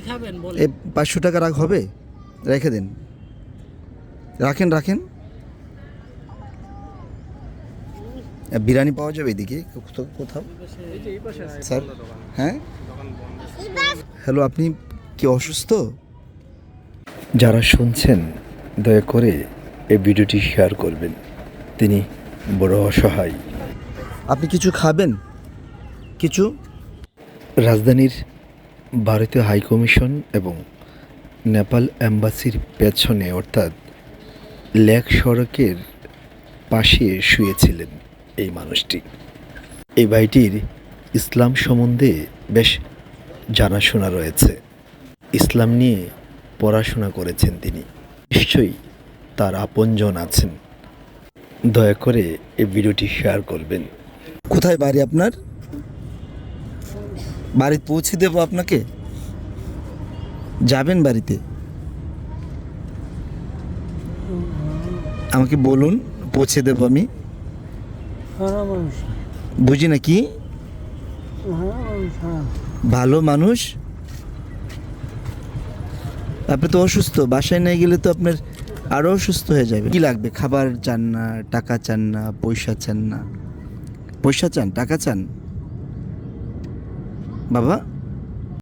খাবেন বলেন? 500 টাকা রাখ হবে, রেখে দেন, রাখেন রাখেন। বিরিয়ানি পাওয়া যাবে এদিকে কোথাও স্যার? হ্যাঁ, হ্যালো, আপনি কি অসুস্থ? যারা শুনছেন দয়া করে এই ভিডিওটি শেয়ার করবেন, তিনি বড় অসহায়। আপনি কিছু খাবেন? কিছু? রাজধানীর ভারতীয় হাইকমিশন এবং নেপাল অ্যাম্বাসির পেছনে অর্থাৎ লেক সড়কের পাশে শুয়েছিলেন এই মানুষটি। এই ভাইটির ইসলাম সম্বন্ধে বেশ জানাশোনা রয়েছে, ইসলাম নিয়ে পড়াশোনা করেছেন তিনি, নিশ্চয়ই তার আপনজন আছেন। দয়া করে এই ভিডিওটি শেয়ার করবেন। কোথায় বাড়ি আপনার? বাড়ি পৌঁছে দেবো আপনাকে? যাবেন বাড়িতে? আমাকে বলুন, পৌঁছে দেবো আমি। বুঝি না কি? ভালো মানুষ? আপনি তো অসুস্থ, বাসায় নিয়ে গেলে তো আপনার আরও অসুস্থ হয়ে যাবে। কি লাগবে? খাবার চান না, টাকা চান না, পয়সা চান না? পয়সা চান, টাকা চান? বাবা